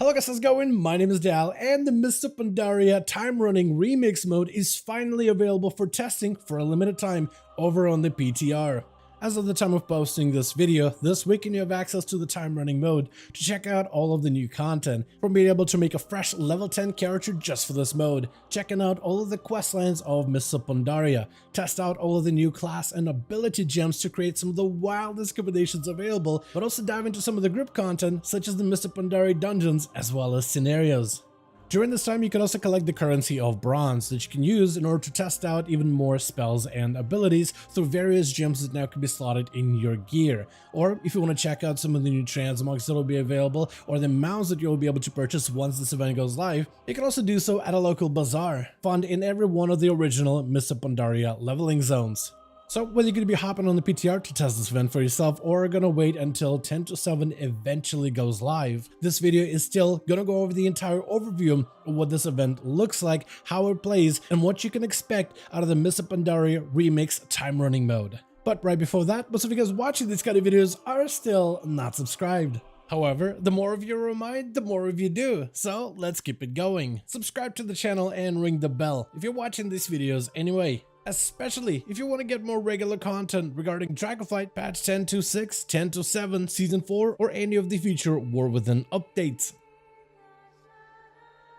Hello guys, how's it going? My name is Dal, and the Mr. Pandaria Timerunning Remix mode is finally available for testing for a limited time over on the PTR. As of the time of posting this video, this weekend you have access to the time running mode to check out all of the new content, from being able to make a fresh level 10 character just for this mode, checking out all of the questlines of Mr. Pandaria, test out all of the new class and ability gems to create some of the wildest combinations available, but also dive into some of the group content such as the Mr. Pandaria dungeons as well as scenarios. During this time, you can also collect the currency of bronze that you can use in order to test out even more spells and abilities through various gems that now can be slotted in your gear. Or if you want to check out some of the new transmogs that will be available or the mounts that you'll be able to purchase once this event goes live, you can also do so at a local bazaar, found in every one of the original Mr. Pandaria leveling zones. So whether you're going to be hopping on the PTR to test this event for yourself or are going to wait until 10.2.7 eventually goes live, this video is still going to go over the entire overview of what this event looks like, how it plays, and what you can expect out of the Mr. Pandaria Remix time running mode. But right before that, most of you guys watching these kind of videos are still not subscribed. However, the more of you remind, the more of you do, so let's keep it going. Subscribe to the channel and ring the bell if you're watching these videos anyway. Especially if you want to get more regular content regarding Dragonflight patch 10.2.6, 10.2.7, Season 4, or any of the future War Within updates.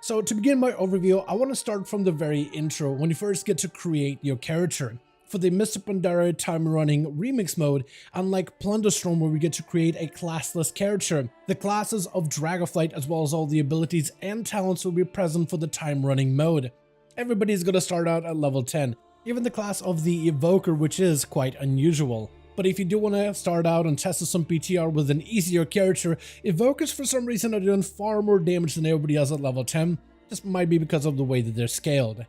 So to begin my overview, I want to start from the very intro when you first get to create your character. For the Mr. Pandaria Timerunning Remix mode, unlike Plunderstorm where we get to create a classless character, the classes of Dragonflight as well as all the abilities and talents will be present for the time running mode. Everybody's going to start out at level 10. Even the class of the Evoker, which is quite unusual. But if you do want to start out and test some PTR with an easier character, Evokers for some reason are doing far more damage than everybody else at level 10. This might be because of the way that they're scaled.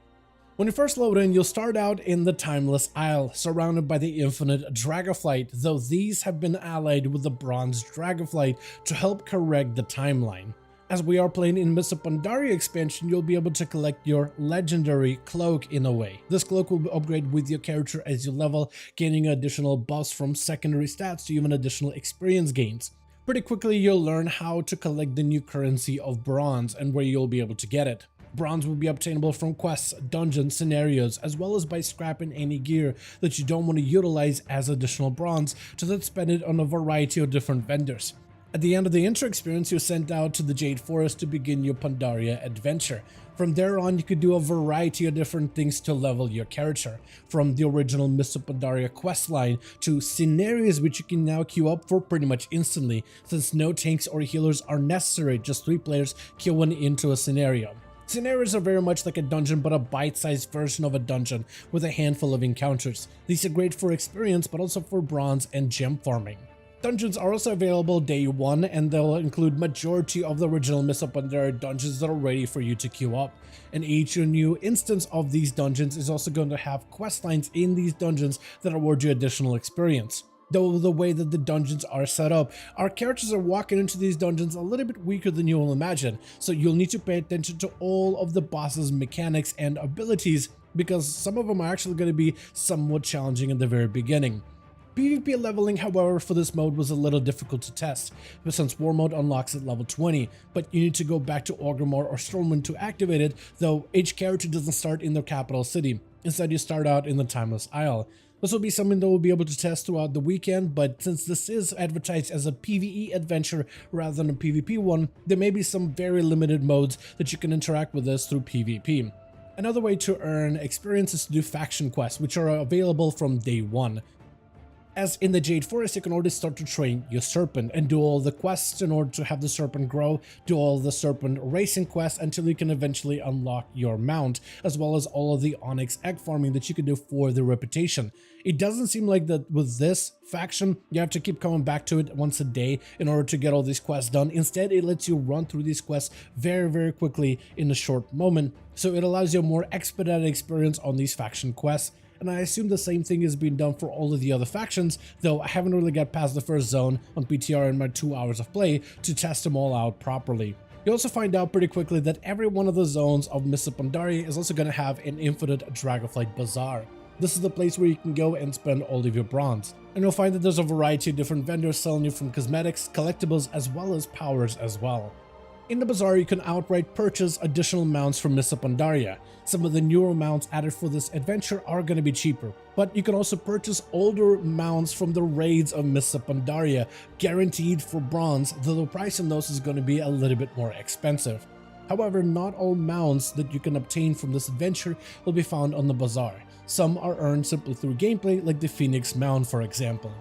When you first load in, you'll start out in the Timeless Isle, surrounded by the infinite Dragonflight, though these have been allied with the Bronze Dragonflight to help correct the timeline. As we are playing in Mr. Pandaria expansion, you'll be able to collect your legendary cloak in a way. This cloak will upgrade with your character as you level, gaining additional buffs from secondary stats to even additional experience gains. Pretty quickly, you'll learn how to collect the new currency of bronze and where you'll be able to get it. Bronze will be obtainable from quests, dungeons, scenarios, as well as by scrapping any gear that you don't want to utilize as additional bronze to then spend it on a variety of different vendors. At the end of the intro experience, you're sent out to the Jade Forest to begin your Pandaria adventure. From there on, you could do a variety of different things to level your character, from the original Mr. Pandaria questline to scenarios which you can now queue up for pretty much instantly, since no tanks or healers are necessary, just 3 players queuing into a scenario. Scenarios are very much like a dungeon, but a bite-sized version of a dungeon with a handful of encounters. These are great for experience, but also for bronze and gem farming. Dungeons are also available day 1, and they'll include majority of the original Mr. Pandaria dungeons that are ready for you to queue up. And each new instance of these dungeons is also going to have questlines in these dungeons that award you additional experience. Though the way that the dungeons are set up, our characters are walking into these dungeons a little bit weaker than you will imagine, so you'll need to pay attention to all of the boss's mechanics and abilities, because some of them are actually going to be somewhat challenging in the very beginning. PvP leveling, however, for this mode was a little difficult to test, since War Mode unlocks at level 20, but you need to go back to Orgrimmar or Stormwind to activate it, though each character doesn't start in the capital city. Instead, you start out in the Timeless Isle. This will be something that we'll be able to test throughout the weekend, but since this is advertised as a PvE adventure rather than a PvP one, there may be some very limited modes that you can interact with this through PvP. Another way to earn experience is to do faction quests, which are available from day 1. As in the Jade Forest, you can already start to train your serpent and do all the quests in order to have the serpent grow, do all the serpent racing quests until you can eventually unlock your mount, as well as all of the onyx egg farming that you can do for the reputation. It doesn't seem like that with this faction, you have to keep coming back to it once a day in order to get all these quests done. Instead, it lets you run through these quests very quickly in a short moment, so it allows you a more expedited experience on these faction quests. And I assume the same thing is being done for all of the other factions, though I haven't really got past the first zone on PTR in my 2 hours of play to test them all out properly. You also find out pretty quickly that every one of the zones of Mr. Pandaria is also going to have an infinite Dragonflight Bazaar. This is the place where you can go and spend all of your bronze. And you'll find that there's a variety of different vendors selling you from cosmetics, collectibles, as well as powers as well. In the bazaar, you can outright purchase additional mounts from Mr. Pandaria. Some of the newer mounts added for this adventure are going to be cheaper, but you can also purchase older mounts from the raids of Mr. Pandaria, guaranteed for bronze, though the price on those is going to be a little bit more expensive. However, not all mounts that you can obtain from this adventure will be found on the bazaar. Some are earned simply through gameplay, like the Phoenix mount for example.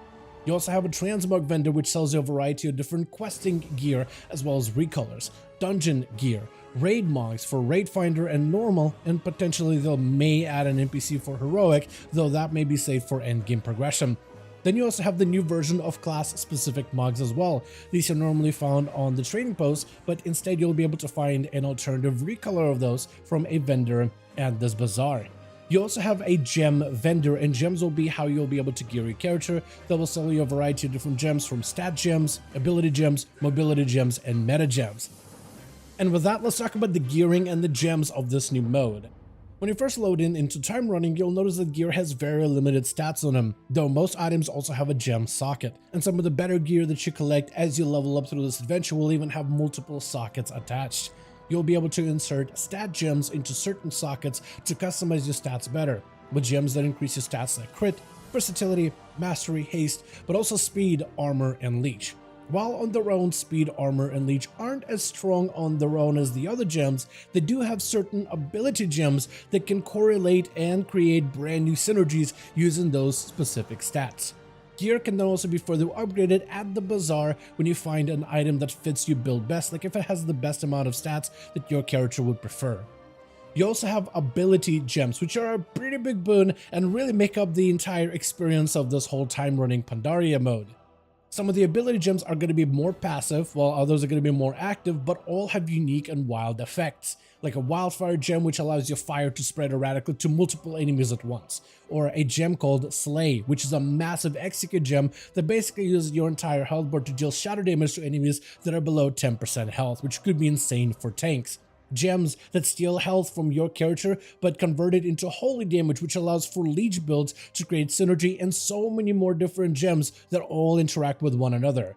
You also have a transmog vendor which sells you a variety of different questing gear as well as recolors, dungeon gear, raid mogs for raid finder and normal, and potentially they may add an NPC for heroic, though that may be saved for endgame progression. Then you also have the new version of class specific mogs as well. These are normally found on the trading post, but instead you'll be able to find an alternative recolor of those from a vendor at this bazaar. You also have a gem vendor, and gems will be how you'll be able to gear your character. They will sell you a variety of different gems, from stat gems, ability gems, mobility gems, and meta gems. And with that, let's talk about the gearing and the gems of this new mode. When you first load into time running, you'll notice that gear has very limited stats on them, though most items also have a gem socket. And some of the better gear that you collect as you level up through this adventure will even have multiple sockets attached. You'll be able to insert stat gems into certain sockets to customize your stats better, with gems that increase your stats like crit, versatility, mastery, haste, but also speed, armor, and leech. While on their own, speed, armor, and leech aren't as strong on their own as the other gems, they do have certain ability gems that can correlate and create brand new synergies using those specific stats. Gear can then also be further upgraded at the bazaar when you find an item that fits your build best, like if it has the best amount of stats that your character would prefer. You also have ability gems, which are a pretty big boon and really make up the entire experience of this whole time running Pandaria mode. Some of the ability gems are going to be more passive, while others are going to be more active, but all have unique and wild effects, like a wildfire gem which allows your fire to spread erratically to multiple enemies at once, or a gem called Slay, which is a massive execute gem that basically uses your entire health bar to deal shatter damage to enemies that are below 10% health, which could be insane for tanks. Gems that steal health from your character but convert it into holy damage, which allows for leech builds to create synergy, and so many more different gems that all interact with one another.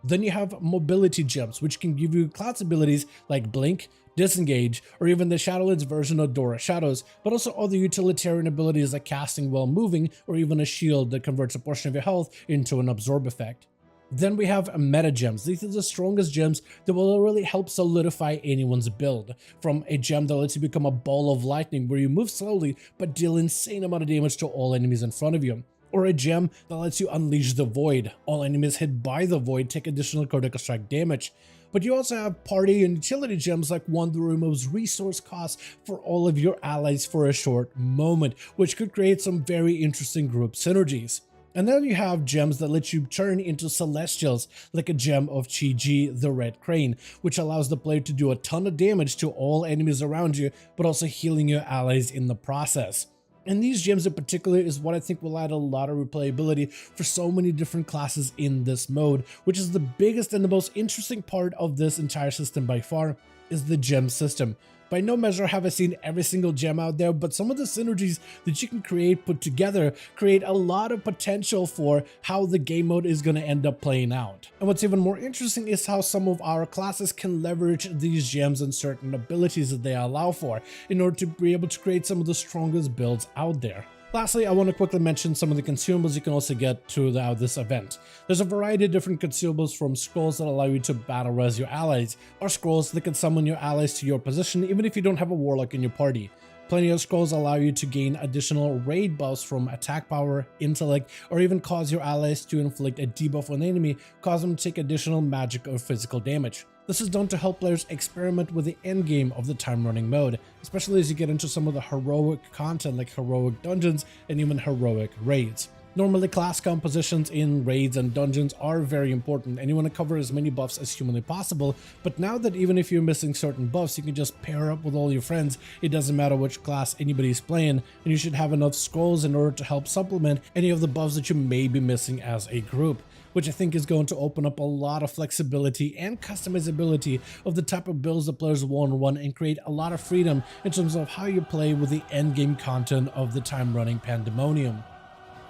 Then you have mobility gems, which can give you class abilities like blink, disengage, or even the Shadowlands version of Dora Shadows, but also other utilitarian abilities like casting while moving, or even a shield that converts a portion of your health into an absorb effect. Then we have meta gems. These are the strongest gems that will really help solidify anyone's build. From a gem that lets you become a ball of lightning where you move slowly but deal insane amount of damage to all enemies in front of you. Or a gem that lets you unleash the void. All enemies hit by the void take additional critical strike damage. But you also have party and utility gems like one that removes resource costs for all of your allies for a short moment, which could create some very interesting group synergies. And then you have gems that let you turn into celestials, like a gem of Chi-Ji, the Red Crane, which allows the player to do a ton of damage to all enemies around you, but also healing your allies in the process. And these gems in particular is what I think will add a lot of replayability for so many different classes in this mode, which is the biggest and the most interesting part of this entire system by far, is the gem system. By no measure have I seen every single gem out there, but some of the synergies that you can put together, create a lot of potential for how the game mode is going to end up playing out. And what's even more interesting is how some of our classes can leverage these gems and certain abilities that they allow for in order to be able to create some of the strongest builds out there. Lastly, I want to quickly mention some of the consumables you can also get throughout this event. There's a variety of different consumables, from scrolls that allow you to battle res your allies, or scrolls that can summon your allies to your position even if you don't have a warlock in your party. Plenty of scrolls allow you to gain additional raid buffs from attack power, intellect, or even cause your allies to inflict a debuff on an enemy, cause them to take additional magic or physical damage. This is done to help players experiment with the endgame of the time running mode, especially as you get into some of the heroic content like heroic dungeons and even heroic raids. Normally, class compositions in raids and dungeons are very important, and you want to cover as many buffs as humanly possible, but now that even if you're missing certain buffs, you can just pair up with all your friends. It doesn't matter which class anybody's playing, and you should have enough scrolls in order to help supplement any of the buffs that you may be missing as a group, which I think is going to open up a lot of flexibility and customizability of the type of builds that players want to run, and create a lot of freedom in terms of how you play with the endgame content of the time running pandemonium.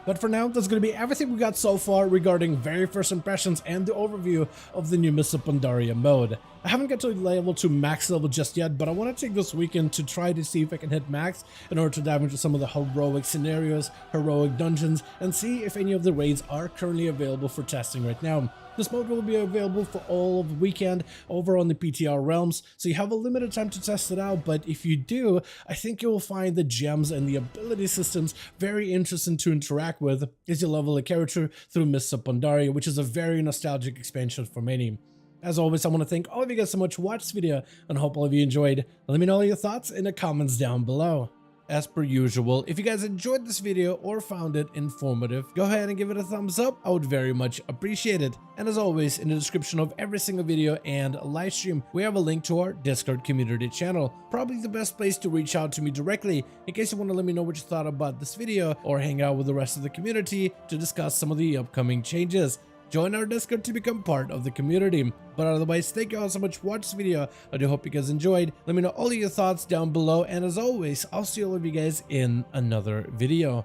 But for now, that's going to be everything we got so far regarding very first impressions and the overview of the new Mists of Pandaria mode. I haven't got to level to max level just yet, but I want to take this weekend to try to see if I can hit max in order to dive into some of the heroic scenarios, heroic dungeons, and see if any of the raids are currently available for testing right now. This mode will be available for all of the weekend over on the PTR realms, so you have a limited time to test it out, but if you do, I think you will find the gems and the ability systems very interesting to interact with as you level a character through Mists of Pandaria, which is a very nostalgic expansion for many. As always, I want to thank all of you guys so much for watching this video, and I hope all of you enjoyed. Let me know all your thoughts in the comments down below. As per usual, if you guys enjoyed this video or found it informative, go ahead and give it a thumbs up. I would very much appreciate it. And as always, in the description of every single video and live stream, we have a link to our Discord community channel. Probably the best place to reach out to me directly in case you want to let me know what you thought about this video or hang out with the rest of the community to discuss some of the upcoming changes. Join our Discord to become part of the community. But otherwise, thank you all so much for watching this video. I do hope you guys enjoyed. Let me know all of your thoughts down below. And as always, I'll see all of you guys in another video.